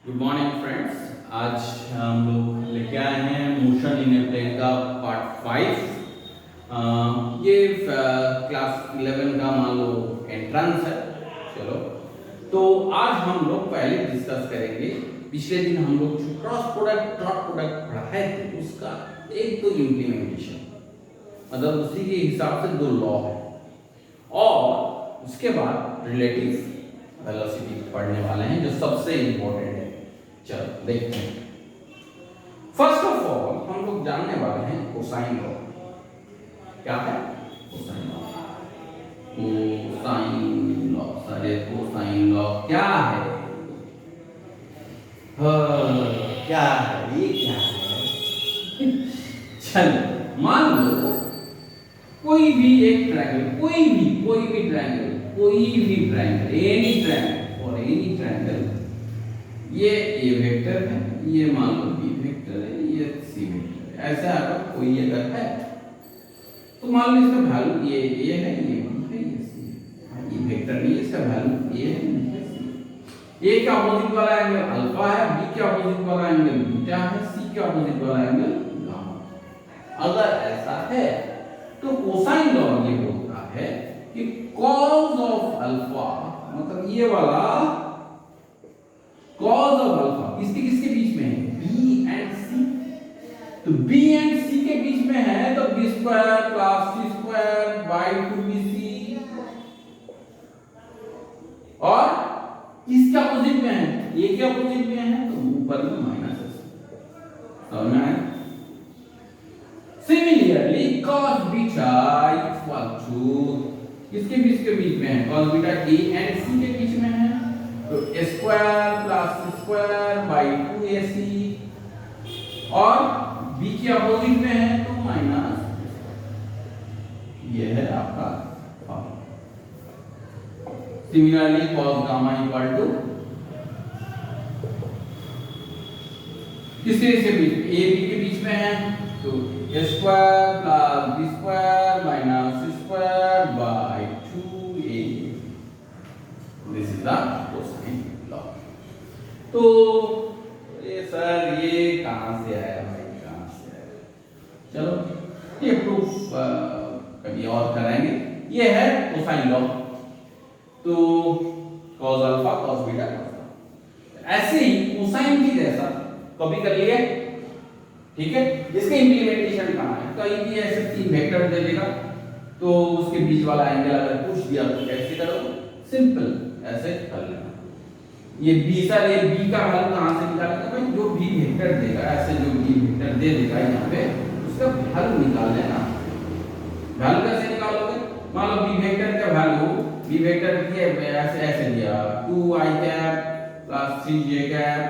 Good morning friends. आज हम लोग लेके आए हैं मोशन इन ए प्लेन का पार्ट 5। ये क्लास 11 का मान लो एंट्रेंस है। चलो, तो आज हम लोग पहले डिस्कस करेंगे। पिछले दिन हम लोग जो क्रॉस प्रोडक्ट डॉट प्रोडक्ट पढ़ाए थे उसका एक तो इम्प्लीमेंटेशन, मतलब उसी के हिसाब से दो लॉ है, और उसके बाद रिलेटिव वेलोसिटी पढ़ने वाले हैं जो सबसे इंपॉर्टेंट है। चलो देखते हैं। फर्स्ट ऑफ ऑल हम लोग जानने वाले हैं कोसाइन लॉ। क्या है कोसाइन लॉ? कोसाइन लॉ, सारे कोसाइन लॉ क्या है? क्या है ये, क्या है? चलो मान लो कोई भी एक ट्रायंगल, कोई भी ट्रायंगल, एनी ट्रायंगल और एनी ट्रायंगल, ये ए वेक्टर है, ये मान लो बी वेक्टर है, ये सी वेक्टर है। ऐसा अगर कोई अगर है तो मान लो इसका वैल्यू ये है, ये बी है, ये सी है। ये वेक्टर नहीं है, इसका वैल्यू ए है, ये सी। ए के अपोजिट वाला एंगल अल्फा है, बी के अपोजिट वाला एंगल बीटा है, सी के अपोजिट वाला एंगल गामा। अगर ऐसा है तो कोसाइन लॉ ये बोलता है कि cos ऑफ अल्फा, मतलब ये वाला cos ऑफ अल्फा किसके किसके बीच में है? b and c। तो b एंड c के बीच में है तो b square plus c square bye 2bc, और किसके अपोजिट में है? a के अपोजिट में है तो ऊपर में माइनस है। समझ में आया? Similarly cos beta equal to किसके बीच के बीच में है? cos beta a and c के बीच में है तो a square plus c square by 2ac, और b के अपोजिट में है तो माइनस। ये है आपका formula. Similarly cos gamma equal to किसके बीच? a b के बीच में है तो a square plus b square minus c square bye 2a। This is the cosine law. तो ये सर ये कहां से आया भाई, कहां से आया? चलो ये प्रूफ कभी और करेंगे। ये है कोसाइन लॉ। तो cos alpha cos beta cos, ऐसे ही कोसाइन की जैसा कभी कर लिए, ठीक है। इसके इंप्लीमेंटेशन कहां है? कहीं भी ऐसे तीन वेक्टर दे देगा तो उसके बीच वाला एंगल अगर पूछ दिया तो कैसे करोगे? सिंपल ऐसे कर लेना। ये b सर, ये b का वैल्यू कहां से निकालेंगे भाई? जो b वेक्टर देगा, ऐसे जो b वेक्टर दे देगा यहां पे, उसका वैल्यू निकाल लेना। वैल्यू कैसे निकालोगे? मान लो b वेक्टर का वैल्यू, b वेक्टर की ऐसे ऐसे दिया 2i cap plus 3j cap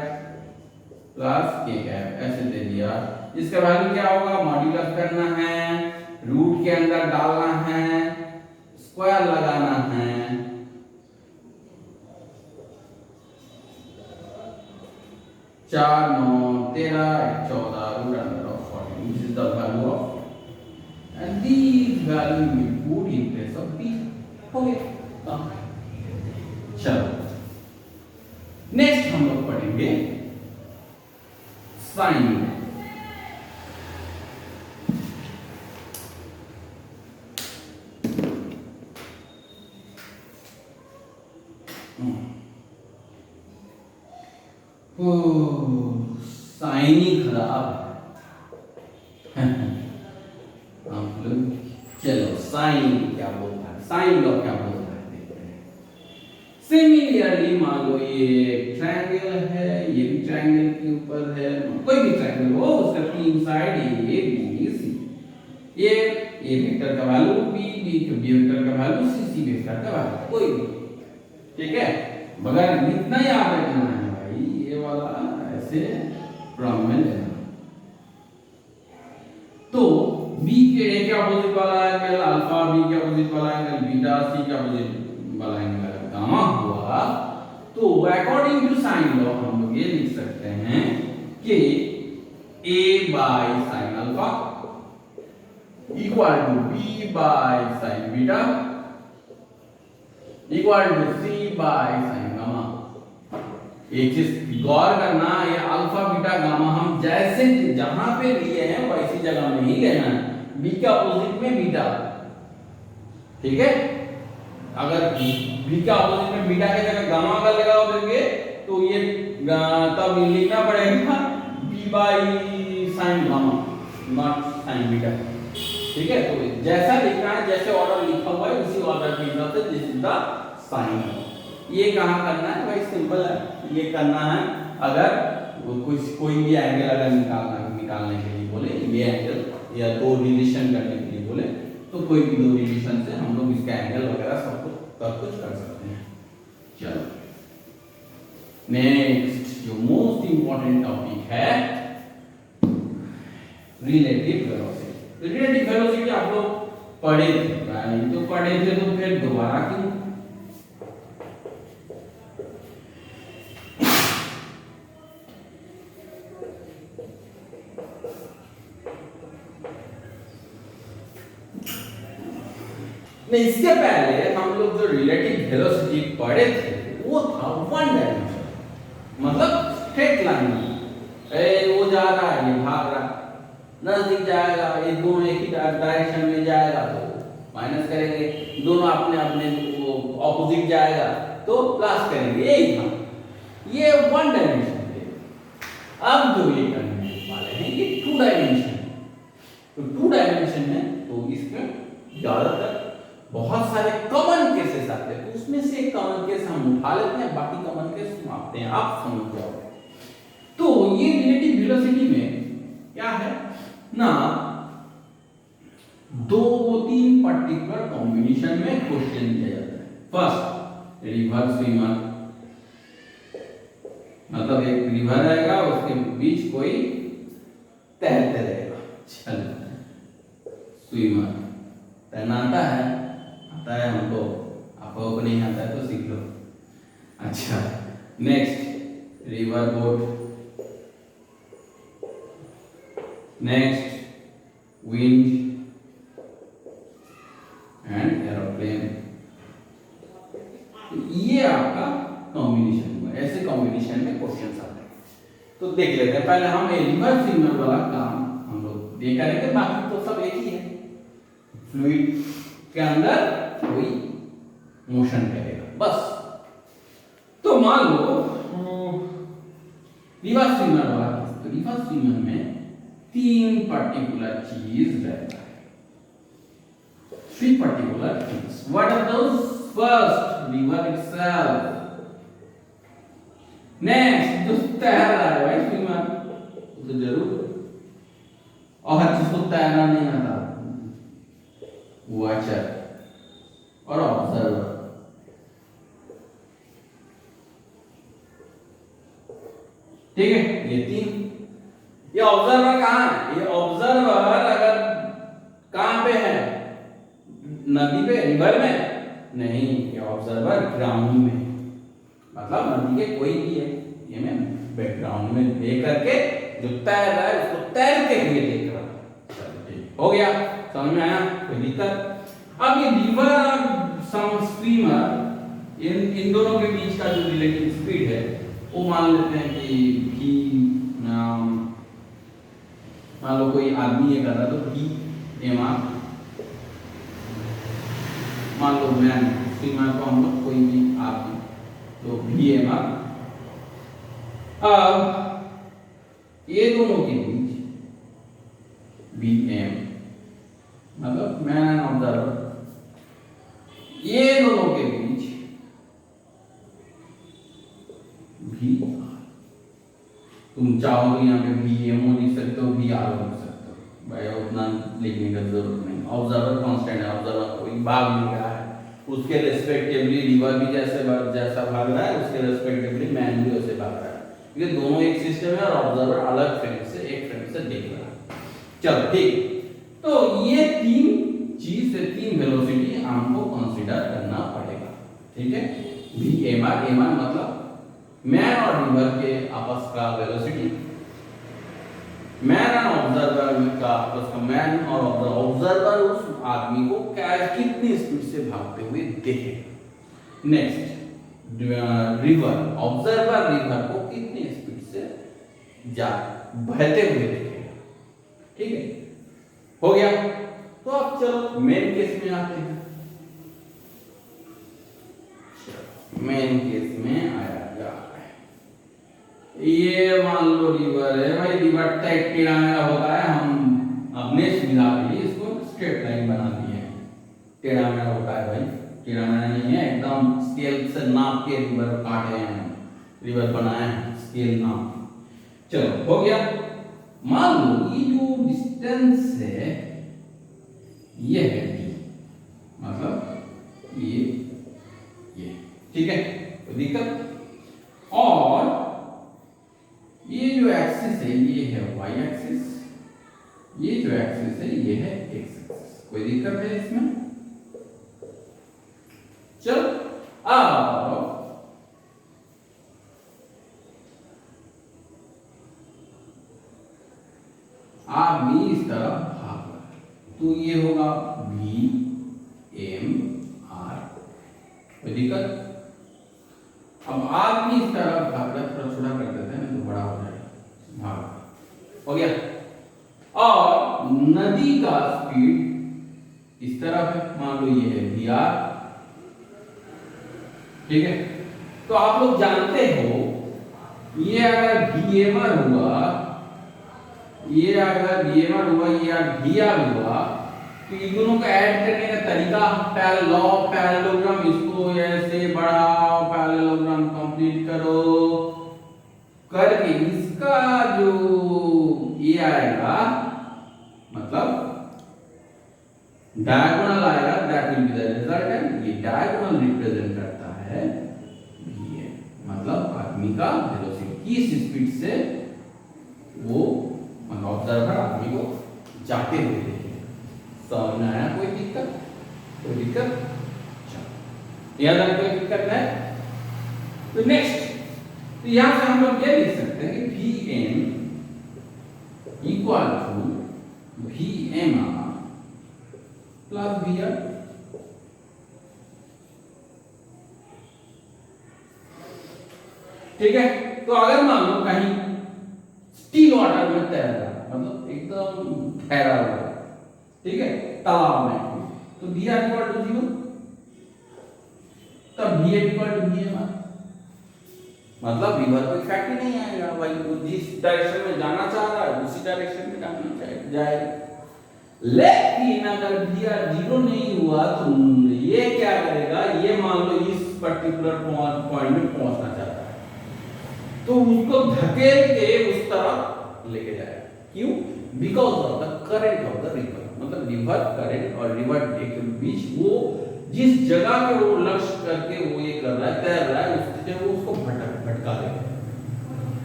plus k cap, ऐसे दे दिया। इसका वैल्यू क्या होगा? मॉड्यूलस करना है, रूट के अंदर डालना है, स्क्वायर लगाना है। 4 9 13 14 root under of 14, this is the value of, and this value we put in place of b। हो गया। चलो नेक्स्ट हम लोग पढ़ेंगे साइन। साइन ही खराब है। आप लोग चलो साइन क्या बोलता है, साइन लॉ क्या बोलता है देखते हैं। सिमिलरली मान लो ये ट्रायंगल है, ये भी ट्रायंगल के ऊपर है, कोई भी ट्रायंगल हो, उसका तीन साइड ए बी सी, ये ए वेक्टर का वैल्यू बी, बी वेक्टर का वैल्यू सी, सी वेक्टर का वैल्यू कोई भी, ठीक है। मगर इतना याद रखना है भाई, ये वाला ऐसे ड्राम में लेना। तो b के a के अपोजिट वाला एंगल अल्फा, b के अपोजिट वाला एंगल बीटा, c के अपोजिट वाला एंगल गामा हुआ। तो अकॉर्डिंग टू साइन लॉ हम लोग ये लिख सकते हैं कि a by sine alpha equal to b by sine beta equal to c by sine gamma. एक चीज गौर करना, ये अल्फा बीटा गामा हम जैसे जहां पे लिए हैं वैसी जगह में ही लेना है, बी के अपोजिट में बीटा, ठीक है। अगर बी के अपोजिट में बीटा की जगह गामा अगर लगा देंगे तो ये तब लिखना पड़ेगा B by sine gamma, not sine beta, ठीक है। तो जैसा लिखना है, जैसे ऑर्डर लिखा हुआ है उसी ऑर्डर के हिसाब से दिस इज द साइन। ये कहां करना है भाई, सिंपल है, ये करना है अगर कोई भी एंगल अगर निकालने के लिए बोले, ये एंगल या दो रिलेशन करने के लिए बोले तो कोई भी दो रिलेशन से हम लोग इसका एंगल वगैरह सब कुछ कर सकते हैं। चलो नेक्स्ट जो मोस्ट इंपॉर्टेंट टॉपिक है रिलेटिव वेलोसिटी। रिलेटिव वेलोसिटी आप लोग पढ़े थे भाई, तो पढ़े थे तो फिर दोबारा क्यों? नहीं, इसके पहले हम लोग जो रिलेटिव वेलोसिटी पढ़े थे वो था वन डायमेंशन, मतलब स्ट्रेट लाइन में वो जा रहा है, ये भाग रहा है, नजदीक जाएगा, ये दोनों एक ही डायरेक्शन में जाएगा तो माइनस करेंगे, दोनों अपने अपने ऑपोजिट जाएगा तो प्लस करेंगे, यही था, ये वन डायमेंशन थे। अब जो ये करने वाले हैं ये टू डायमेंशन, तो टू डायमेंशन में तो इसमें ज्यादातर बहुत सारे कॉमन केसेस आते हैं, तो उसमें से एक कॉमन केस हम उठा लेते हैं, बाकी कॉमन केस सुनाते हैं, आप समझ जाओ। तो ये रिलेटिव वेलोसिटी में क्या है ना, दो तीन पर्टिकुलर कॉम्बिनेशन में क्वेश्चन किया जाता है। फर्स्ट रिवर स्विमर, मतलब एक रिवर रहेगा उसके बीच कोई तैरते रहेगा, चलो स्विमर तैरना आता है हमको, आपको नहीं आता है तो सीख लो। अच्छा next river boat, next wind and aeroplane, ये आपका कॉम्बिनेशन हुआ, ऐसे कॉम्बिनेशन में क्वेश्चन आते हैं। तो देख लेते हैं, पहले हम रिवर स्विमर वाला काम हम लोग ये करेंगे, बाकी तो सब एक ही है, फ्लूइड के अंदर कोई मोशन करेगा बस। तो मान लो रिवर स्विमर वाला, तो रिवर स्विमर में तीन पर्टिकुलर चीज रहता है, three particular things. What are those? First river itself, next जो तैर रहा है भाई स्विमर तो जरूर, और हर चीज को तैरना नहीं आता, वॉचर और ऑब्जर्वर। ठीक है, ये तीन। ये ऑब्जर्वर कहां है? ये ऑब्जर्वर अगर कहां पे है, नदी पे, रिवर में नहीं, ये ऑब्जर्वर ग्राउंड में, मतलब नदी के कोई भी है, ये मैं बैकग्राउंड में देख करके जो तैर रहा है उसको तैरते हुए देख रहा है। चलो ठीक हो गया, समझ में आया, कोई दिक्कत? अब ये रिवर और सम स्विमर, इन दोनों के बीच का जो रिलेटिव स्पीड है वो मान लेते हैं कि v, मान लो कोई आदमी ये कर रहा है तो v m r, मान लो मैं स्विमर को हम लोग कोई भी आदमी तो v m r। अब ये दोनों के बीच v m मतलब मैन एंड ऑब्जर्वर, ये दोनों के बीच भी, तुम चाहो तो यहाँ पे भी एम लिख सकते हो, भी आर लिख सकते हो भाई, उतना लिखने का जरूरत नहीं। ऑब्जर्वर कांस्टेंट है, ऑब्जर्वर कोई भाग नहीं रहा है, उसके रेस्पेक्टिवली रिवर भी जैसा भाग रहा है उसके रेस्पेक्टिवली मैन भी वैसे भाग रहा है, क्योंकि दोनों एक सिस्टम है और ऑब्जर्वर अलग फ्रेम से, एक फ्रेम से देख रहा है। चलो ठीक, तो ये तीन चीज से तीन वेलोसिटी हमको कंसीडर करना पड़ेगा, ठीक है। v m r, m r मतलब मैन और रिवर के आपस का वेलोसिटी, मैन और ऑब्जर्वर का आपस का, मैन और ऑब्जर्वर उस आदमी को कितनी स्पीड से भागते हुए देखेगा। नेक्स्ट रिवर ऑब्जर्वर रिवर को कितनी स्पीड से जा बहते हुए देखेगा। ठीक है, हो गया। तो अब चलो मेन केस में आते हैं। मेन केस में आया जा ये मान लो रिवर है भाई, रिवर टाइप टेढ़ा मेढ़ा होता है, हम अपने सुविधा के लिए इसको स्ट्रेट लाइन बना दिए हैं। टेढ़ा मेढ़ा होता है भाई, टेढ़ा मेढ़ा नहीं है, एकदम स्केल से नाप के रिवर काटे हैं, रिवर बनाए हैं स्केल नाप। चलो हो गया। मान लो ये जो डिस्टेंस है ये है d, मतलब ये ठीक है, कोई दिक्कत। और ये जो एक्सिस है ये है y एक्सिस, ये जो एक्सिस है ये है x एक्सिस, कोई दिक्कत है इसमें? चलो अब आप भी इस तरफ भाग रहा है तो ये होगा v m r, कोई दिक्कत? अब आप भी इस तरफ भाग रहे, थोड़ा छोटा कर देते हैं तो बड़ा हो जाएगा, भाग हो गया। और नदी का स्पीड इस तरफ है, मान लो ये है vr, ठीक है। तो आप लोग जानते हो ये अगर vmr हुआ, ये अगर vmr हुआ, ये अगर vr हुआ, तो इन दोनों को ऐड करने का तरीका लॉ ऑफ पैरेललोग्राम, इसको ऐसे बढ़ाओ, पैरेललोग्राम कंप्लीट करो करके इसका जो ये आएगा मतलब डायगोनल आएगा, that will be the resultant. ये डायगोनल रिप्रेजेंट करता है ये, मतलब आदमी का वेलोसिटी किस स्पीड से वो मतलब ऑब्जर्वर आदमी को जाते हुए देखेगा। समझ में आया? कोई दिक्कत? कोई दिक्कत? चलो याद रखो, कोई दिक्कत है? तो नेक्स्ट, तो यहां से हम लोग ये लिख सकते हैं कि Vm equal to Vmr plus Vr। ठीक है, तो अगर मान लो कहीं स्टिल वाटर में तैर रहा है, मतलब एकदम ठहरा हुआ है, ठीक है, तालाब में, तो Vr इक्वल टू 0, तब Vm इक्वल टू Vmr, मतलब रिवर को इफेक्ट ही नहीं आएगा भाई, वो जिस डायरेक्शन में जाना चाह रहा है उसी डायरेक्शन में जाना जाएगा। लेकिन अगर Vr 0 नहीं हुआ तो ये क्या करेगा, ये मान लो इस पर्टिकुलर पॉइंट में पहुंचना चाहता है तो उसको धकेल के उस तरफ लेके जाएगा। क्यों? Because of the current of the river, मतलब रिवर करंट और रिवर के बीच वो जिस जगह पे वो लक्ष्य करके वो ये कर रहा है, तैर रहा है, उस जगह वो उसको भटका देगा।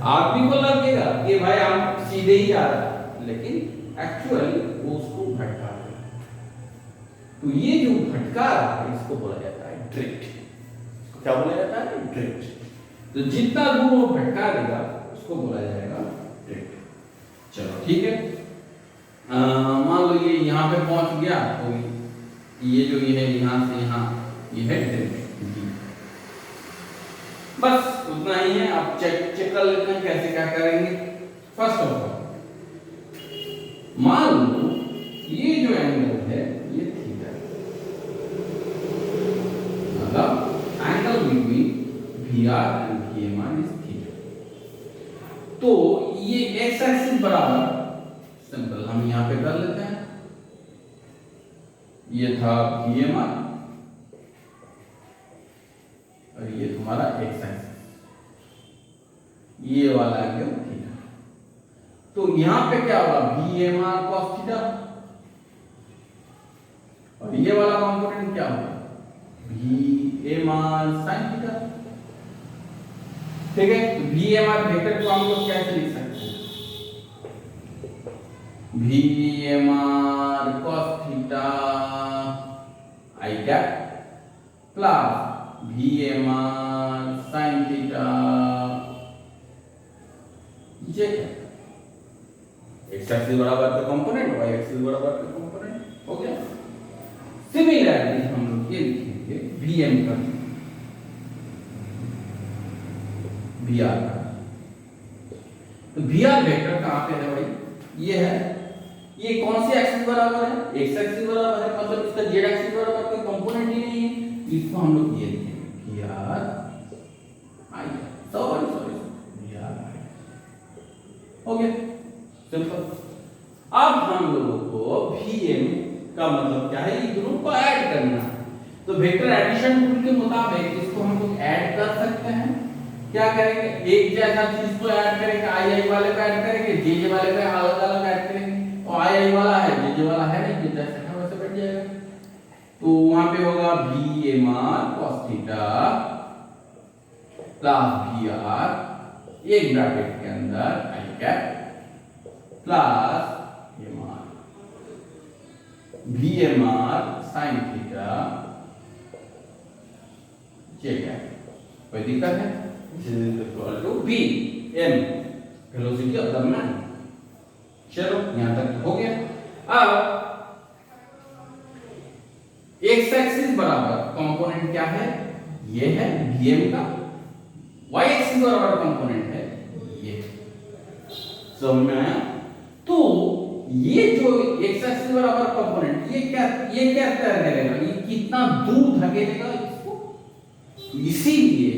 आदमी को लगेगा कि भाई हम सीधे ही जा रहे हैं, लेकिन एक्चुअली वो उसको भटका देगा। तो ये जो भटका रहा है इसको बोला जाता है ड्रिफ्ट। क्या बोला जाता है? ड्रिफ्ट। तो जितना दूर वो भटका देगा उसको बोला जाएगा ड्रिफ्ट। चलो ठीक है, मान लो ये यहाँ पे पहुंच गया तो ये जो ये है यहाँ से यहाँ ये है ड्रिफ्ट। बस उतना ही है। आप चेक कर लेते हैं कैसे क्या करेंगे। फर्स्ट ऑफ ऑल मान लो ये जो एंगल है ये थीटा, मतलब angle between Vr and Vmr is theta. तो ये x एक्सिस बराबर सिंपल हम यहाँ पे कर लेते हैं, ये था Vmr और ये तुम्हारा x एक्सिस, ये वाला एंगल थीटा। तो यहां पे क्या होगा? Vmr cos थीटा, और ये वाला कंपोनेंट क्या होगा? Vmr sin theta. ठीक है, तो Vmr वेक्टर को हम लोग कैसे लिख सकते हैं? Vmr cos theta I cap plus Vmr sin theta ये क्या? x एक्सिस बराबर का कंपोनेंट, y एक्सिस बराबर का कंपोनेंट हो गया। सिमिलरली हम लोग ये लिखेंगे Vm का वी आर का। तो वी आर वेक्टर कहाँ पे है भाई, ये है, ये कौन सी एक्सिस बराबर है, एक्स एक्सिस बराबर है, मतलब इसका जेड एक्सिस बराबर कोई कंपोनेंट ही नहीं है, इसको हम लोग ये लिखेंगे V R I, sorry V R I, okay simple. अब हम लोगों को Vm का मतलब क्या है, ये दोनों को ऐड करना है। तो वेक्टर एडिशन रूल के मुताबिक इसको हम लोग ऐड कर सकते हैं। क्या करेंगे, एक जैसा चीज को ऐड करेंगे, आई आई वाले पे ऐड करेंगे, जे जे वाले पे अलग अलग ऐड करेंगे। और आई आई वाला है, जे जे वाला है नहीं, जो जैसा है वैसे बैठ जाएगा। तो वहां पे होगा Vmr cos theta plus Vr एक ब्रैकेट के अंदर I cap plus Vmr sin theta J cap, कोई दिक्कत है, equal to V M velocity of the man. चलो यहां तक हो गया। अब एक्स एक्सिस बराबर कंपोनेंट क्या है, ये है Vm का, वाई एक्सिस बराबर कंपोनेंट है ये, समझ में आया। तो ये जो एक्स एक्सिस बराबर कंपोनेंट ये क्या तैयार करेगा, ये कितना दूर धकेलेगा इसको, इसीलिए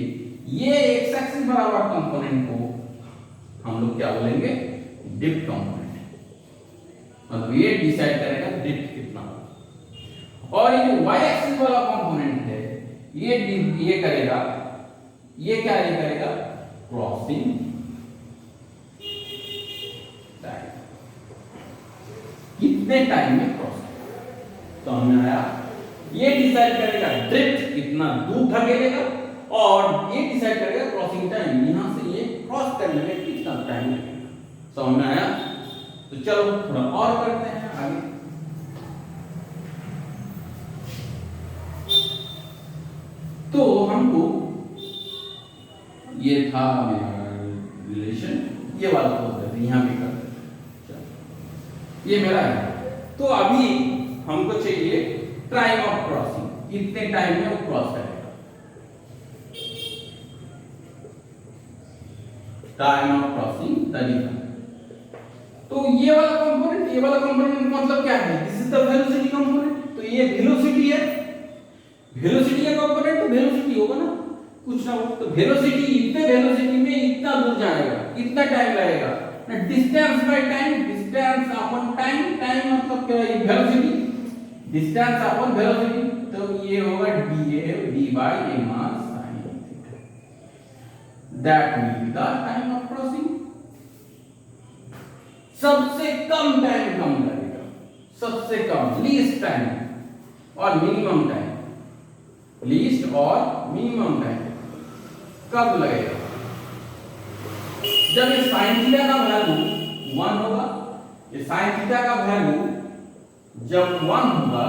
ये एक्स एक्सिस बराबर कंपोनेंट को हम लोग क्या बोलेंगे, डिप्थ कंपोनेंट, मतलब ये डिसाइड करेगा डिप्थ कितना। और ये जो वाई एक्सिस वाला कंपोनेंट है ये करेगा, ये क्या ये करेगा, क्रॉसिंग कितने टाइम में क्रॉस करेगा। तो हमने आया ये डिसाइड करेगा ड्रिफ्ट कितना दूर धकेलेगा, और ये डिसाइड करेगा क्रॉसिंग टाइम, यहां से ये क्रॉस करने में कितना टाइम लगेगा। समझ में आया। तो चलो थोड़ा और करते हैं आगे। तो हमको ये था मेरा रिलेशन, ये वाला तो यहां भी करते हैं, ये मेरा है। तो अभी हमको चाहिए टाइम ऑफ क्रॉसिंग, कितने टाइम में वो क्रॉस करेगा, टाइम ऑफ क्रॉसिंग तरीका। तो ये वाला कंपोनेंट मतलब क्या है, this is the velocity component. तो ये वेलोसिटी है, वेलोसिटी का कंपोनेंट तो वेलोसिटी होगा ना, कुछ ना हो। तो वेलोसिटी, इतने वेलोसिटी में इतना दूर जाएगा, कितना टाइम लगेगा, distance by time, distance upon time, time मतलब क्या है, वेलोसिटी, डिस्टेंस अपॉन वेलोसिटी। तो ये होगा d by mr sin theta, that will be the time of crossing. सबसे कम टाइम कम लगेगा, सबसे कम लीस्ट टाइम और मिनिमम टाइम, लीस्ट और मिनिमम टाइम कब लगेगा, जब ये sin थीटा का वैल्यू 1 होगा, ये sin थीटा का वैल्यू जब 1 होगा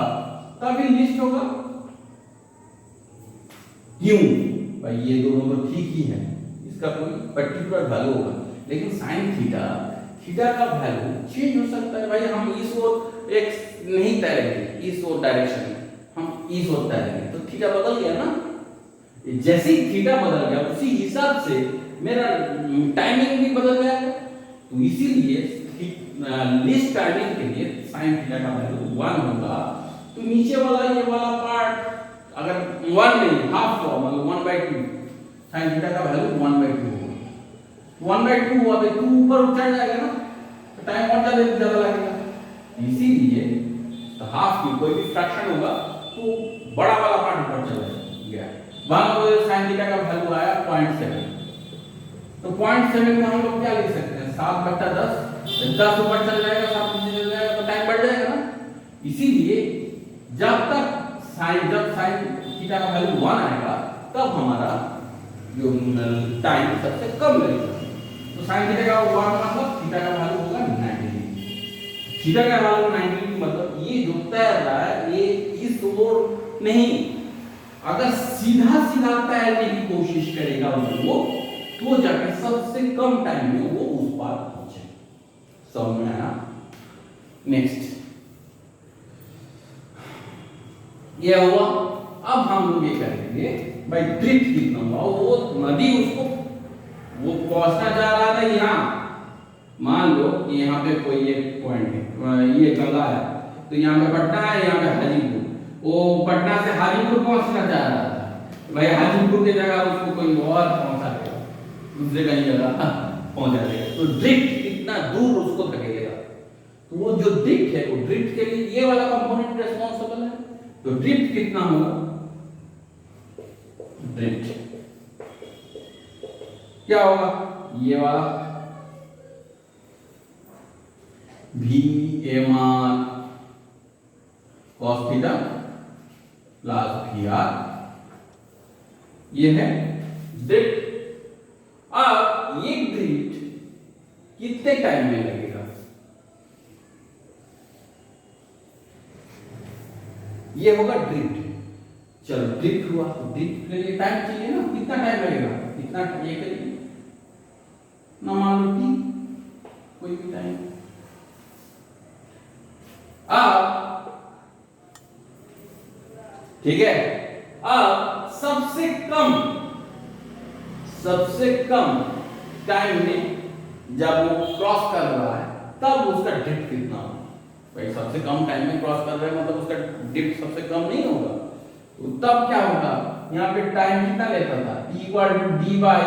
तभी लिस्ट होगा। क्यों भाई, ये दोनों तो ठीक ही है, इसका कोई पर्टिकुलर वैल्यू होगा, लेकिन sin थीटा का वैल्यू चेंज हो सकता है। भाई हम इस ओर एक्स नहीं तैरेंगे, इस ओर डायरेक्शन में हम इस ओर तैरेंगे, तो थीटा बदल गया ना। जैसे ही थीटा बदल गया उसी हिसाब से मेरा टाइमिंग भी बदल जाएगा। तो इसीलिए लिस्ट टाइमिंग के लिए sin थीटा का वैल्यू 1 होगा। तो नीचे वाला ये वाला पार्ट अगर 1 नहीं, हाफ हुआ मतलब 1/2, sin थीटा का वैल्यू 1/2 होगा। 1/2 हुआ तो 2 ऊपर उठ जाएगा ना, तो टाइम और ज्यादा लगेगा। इसीलिए तो हाफ की कोई भी फ्रैक्शन होगा तो बड़ा वाला पार्ट ऊपर चला गया। वहां पर sin थीटा का वैल्यू आया 0.7, तो 0.7 को हम लोग क्या लिख सकते हैं, 7/10, 10 ऊपर चल जाएगा, 7 नीचे चल जाएगा, तो टाइम बढ़ जाएगा ना। इसीलिए जब sin थीटा का वैल्यू 1 आएगा तब हमारा जो टाइम सबसे कम लगेगा। तो sin थीटा का 1 मतलब थीटा का वैल्यू होगा 90 डिग्री। थीटा का वैल्यू 90 डिग्री मतलब ये जो तैर रहा है ये इस ओर नहीं, अगर सीधा सीधा तैरने की कोशिश करेगा वो तो जाके सबसे कम टाइम में वो उस पार पहुंचे। समझ में आया। नेक्स्ट ये हुआ। अब हम लोग ये करेंगे भाई ड्रिफ्ट कितना हुआ, वो नदी उसको वो पहुंचना चाह रहा था यहाँ, मान लो कि यहाँ पे कोई एक पॉइंट है, ये गंगा है, तो यहाँ पे पटना है, यहाँ पे हाजीपुर, वो पटना से हाजीपुर पहुंचना चाह रहा था, भाई हाजीपुर की जगह उसको कोई और पहुंचा देगा, दूसरे कहीं जगह पहुंचा देगा, तो ड्रिफ्ट कितना दूर उसको धकेलेगा। तो वो जो ड्रिफ्ट है, वो ड्रिफ्ट के लिए ये वाला कंपोनेंट रिस्पांसिबल है। तो ड्रिफ्ट कितना होगा, ड्रिफ्ट क्या होगा, ये वाला V M R cos theta plus V R, ये है ड्रिफ्ट। अब ये ड्रिफ्ट कितने टाइम में लगेगा, ये होगा ड्रिफ्ट। चलो ड्रिफ्ट हुआ, तो ड्रिफ्ट के लिए टाइम चाहिए ना, कितना टाइम लगेगा, कितना ये करिए ना, मान लो टी, कोई भी टाइम। अब ठीक है, अब सबसे कम टाइम में जब वो क्रॉस कर रहा है तब उसका ड्रिफ्ट कितना होगा। भाई सबसे कम टाइम में क्रॉस कर रहा है मतलब उसका ड्रिफ्ट सबसे कम नहीं होगा, तो तब क्या होगा, यहाँ पे टाइम कितना लेता था, t equal to D by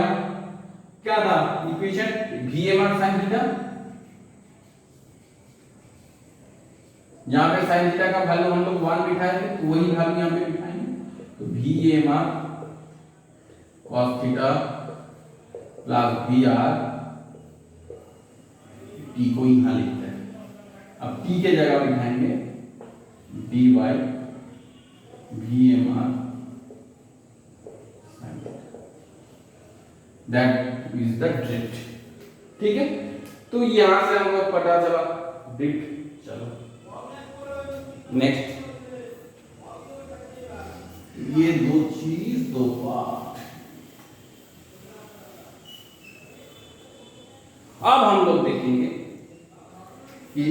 क्या था equation, V M R sine theta. यहाँ पे साइन थीटा का वैल्यू हम लोग 1 बिठाए थे, तो वही वैल्यू यहाँ पे बिठाएंगे, तो V M R cos theta plus V R, T को यहाँ लिखते हैं, अब टी के जगह बिठाएंगे D by V M R, that is the drift. ठीक है, तो यहां से हमको पता चला ड्रिफ्ट। चलो नेक्स्ट, ये दो चीज दो पार्ट। अब हम लोग देखेंगे कि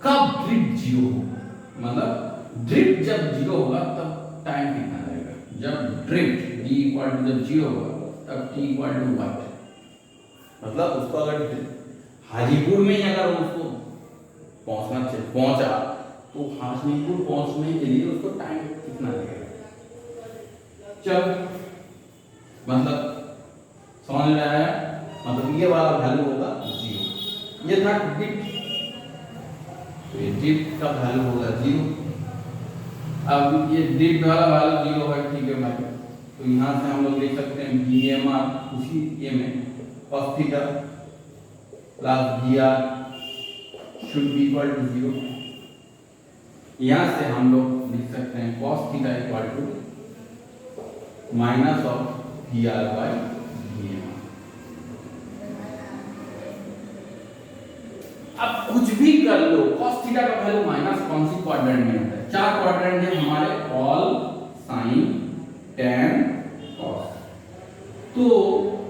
कब ड्रिफ्ट जीरो होगा, मतलब ड्रिफ्ट जब जीरो होगा तब टाइम कितना लगेगा, जब ड्रिफ्ट डी इक्वल टू जब जीरो होगा तब टी इक्वल टू व्हाट, मतलब उसको अगर हाजीपुर में ही अगर उसको पहुंचा तो हाजीपुर पहुंचने के लिए उसको टाइम कितना लगेगा। चल मतलब समझ में आया, मतलब ये वाला वैल्यू होगा जीरो, ये था ड्रिफ्ट, तो ये ड्रिफ्ट का वैल्यू होगा जीरो। अब ये ड्रिफ्ट वाला वैल्यू जीरो है, ठीक है भाई, तो यहाँ से हम लोग देख सकते हैं वी एम आर उसी ये में cos theta plus V R should be equal to zero. यहाँ से हम लोग लिख सकते हैं cos theta equal to minus of V R by V M R. अब कुछ भी कर लो, cos थीटा का वैल्यू माइनस कौन सी क्वाड्रेंट में होता है, 4 क्वाड्रेंट है हमारे, कॉल साइन tan cos, तो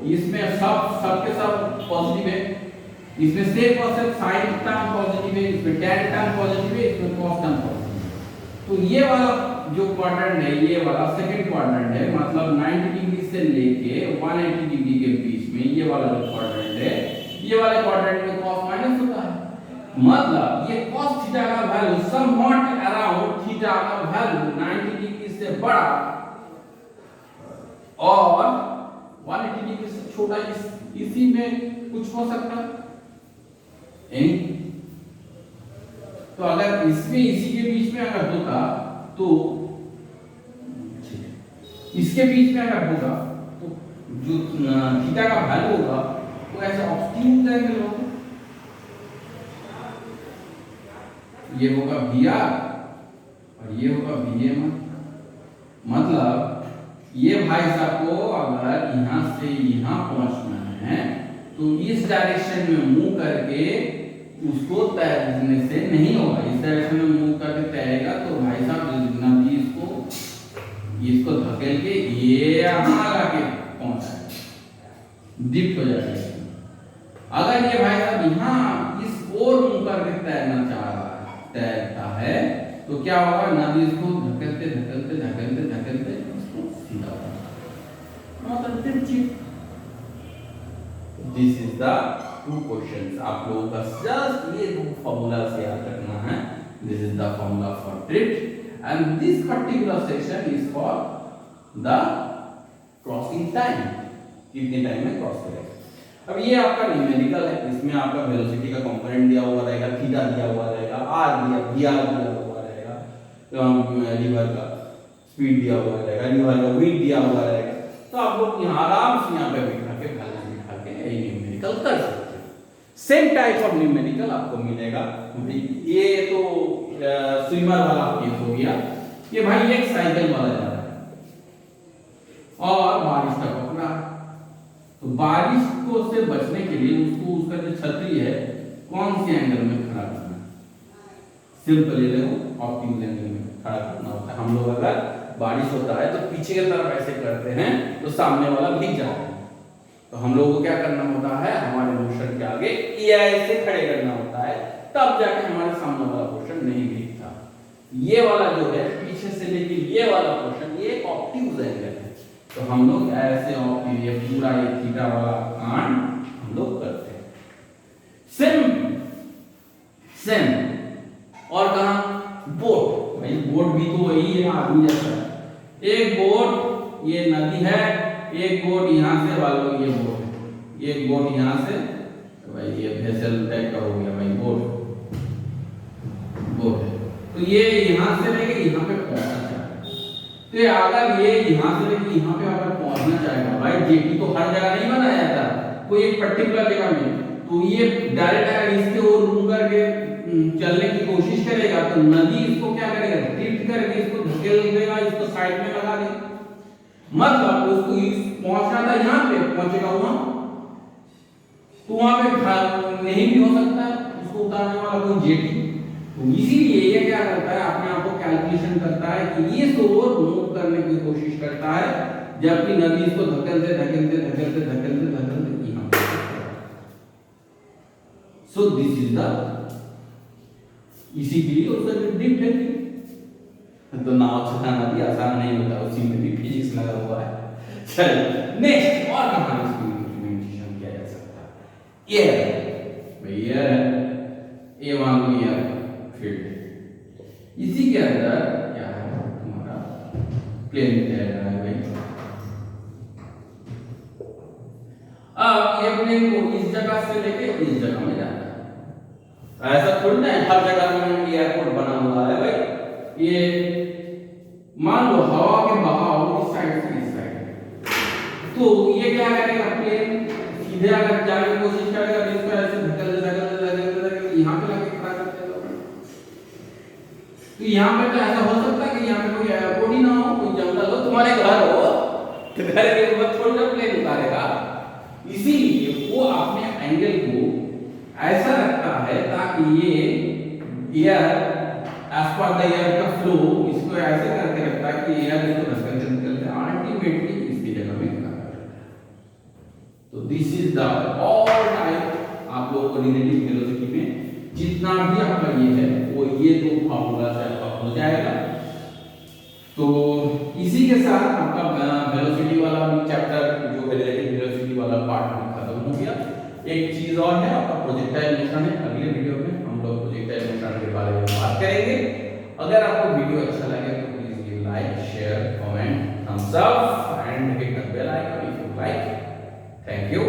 इसमें सबके सब पॉजिटिव है, इसमें सेक और सेक साइन टर्म पॉजिटिव है, इसमें tan टर्म पॉजिटिव है, इसमें cos टर्म पॉजिटिव है। तो ये वाला जो क्वाड्रेंट है, ये वाला सेकंड क्वाड्रेंट है, मतलब 90 डिग्री से लेके 180 डिग्री के बीच में ये वाला जो क्वाड्रेंट है, ये वाले क्वाड्रेंट में cos माइनस होता है, मतलब ये cos थीटा का वैल्यू समवॉट अराउंड थीटा का वैल्यू 90 डिग्री से बड़ा और 180 डिग्री से छोटा, इसी में कुछ हो सकता है। तो अगर इसमें इसी के बीच में अगर होता तो इसके बीच में अगर होगा तो जो थीटा का वैल्यू होगा वो ऐसा ऑब्ट्यूज एंगल होगा, ये होगा वी आर और ये होगा वी एम आर। मतलब ये भाई साहब को अगर यहाँ से यहाँ पहुंचना है तो इस डायरेक्शन में मूव करके उसको तैरने से नहीं होगा, इस डायरेक्शन में मूव करके तैरेगा तो भाई साहब नदी इसको धकेल के ये यहाँ आके पहुंचाएगा, डिप हो जाएगा। अगर ये भाई साहब यहाँ इस ओर मूव करके तैरता है तो क्या होगा, नदी इसको धकेलते धकेलते धकेलते धकेलते इसको सीधा मतलब द टू क्वेश्चंस। आप लोगों का जस्ट ये दो फॉर्मूला से याद रखना है। This is the formula for drift and this particular section is for the crossing time, कितने टाइम में क्रॉस करेगा। अब ये आपका न्यूमेरिकल है, इसमें आपका वेलोसिटी का कंपोनेंट दिया हुआ रहेगा, थीटा दिया हुआ रहेगा, आर दिया हुआ रहेगा, रिवर का स्पीड दिया हुआ रहेगा, रिवर का वेट दिया हुआ रहेगा। तो आप लोग यहाँ आराम से यहाँ पे बिठा के न्यूमेरिकल कर सकते हैं। सेम टाइप ऑफ न्यूमेरिकल आपको मिलेगा। ये तो स्विमर वाला केस हो गया। ये भाई एक साइकिल वाला जा रहा है और बारिश का पकड़ा, तो बारिश को से बचने के लिए उसको उसका जो छतरी है कौन से एंगल में खड़ा करना है। सिंपल ये देखो ऑप्टिमल एंगल में खड़ा करना होता है। हम लोग अगर बारिश होता है तो पीछे की तरफ ऐसे करते हैं तो सामने वाला भीग जाता है, तो हम लोगों को क्या करना होता है, हमारे मोशन के आगे ये ऐसे खड़े करना होता है, तब जाके हमारे सामने वाला पोर्शन नहीं भीगता। ये वाला जो है पीछे से लेके ये वाला पोर्शन ये ऑप्टिमल एंगल है, तो हम लोग ऐसे ऑप्टिमल ये पूरा ये थीटा वाला कांड हम लोग करते हैं। सेम और कहां बोट, भाई बोट भी तो वही है आदमी जैसा है। एक बोट ये नदी है, एक बोट यहाँ से वालों ये बोट है, एक बोट यहाँ से भाई ये वेसल टाइप का हो गया भाई बोट है। तो ये यहाँ से लेके यहाँ पे पहुंचना चाहेगा, तो अगर ये यहाँ से लेके यहाँ पे अगर पहुंचना चाहेगा, भाई जेटी तो हर जगह नहीं बनाया जाता, कोई एक पर्टिकुलर जगह में, तो ये डायरेक्ट अगर इसके ओर मुंह करके चलने की कोशिश करेगा तो नदी इसको क्या करेगा, ड्रिफ्ट करके इसको धकेल देगा, इसको साइड में लगा देगा। मतलब उसको पहुंचना था यहाँ पे, पहुंचेगा वहां, तो वहां पे नहीं भी हो सकता उसको उतारने वाला कोई जेटी। तो इसीलिए ये क्या करता है, अपने आप को कैलकुलेशन करता है कि ये ओर मूव करने की कोशिश करता है, जबकि नदी इसको धकेलते धकेलते धकेलते धकेलते धकेलते यहाँ पे। सो दिस इज द, इसी के लिए उसका जो ड्रिफ्ट है। तो नाव चलाना भी आसान नहीं होता, उसी में भी फिजिक्स लगा हुआ है। चलिए नेक्स्ट, और कहां इसकी इंप्लीमेंटेशन किया जा सकता है। एयर, भाई एयर है, ए मान लो एयर फील्ड, इसी के अंदर क्या है हमारा प्लेन तैर रहा है भाई। अब ये प्लेन को इस जगह से लेके इस जगह में जाना है, ऐसा थोड़ी ना हर जगह में एयरपोर्ट बना हुआ है भाई। ये मान लो हवा के बहाव इस साइड से इस साइड, तो ये क्या करेगा, प्लेन सीधे अगर जाने की कोशिश करेगा तो इसको ऐसे धकेल यहाँ पे लाके खड़ा कर देगा। तो यहाँ पे तो ऐसा हो सकता है कि यहाँ पे कोई एयरपोर्ट ही ना हो, कोई जंगल हो, तुम्हारे घर हो, तो घर के ऊपर थोड़ी ना प्लेन उतारेगा। इसीलिए वो अपने एंगल को ऐसा रखता है ताकि ये air as per the air का फ्लो इसको ऐसे करके रखता है कि एयर इसको धकेलते धकेलते अल्टीमेटली इसकी जगह में खड़ा कर देता है। तो this is the all type आप लोगों को रिलेटिव वेलोसिटी में जितना भी आपका ये है वो ये दो फार्मूला से आपका हो जाएगा। तो इसी के साथ आपका वेलोसिटी वाला भी चैप्टर जो रिलेटिव वेलोसिटी वाला पार्ट भी खत्म हो गया। एक चीज और है आपका प्रोजेक्टाइल मोशन है, अगले वीडियो में हम लोग प्रोजेक्टाइल मोशन के बारे में बात करेंगे। अगर आपको वीडियो अच्छा लगे तो please give like, share, comment, thumbs up and hit the bell icon if you like. Thank you.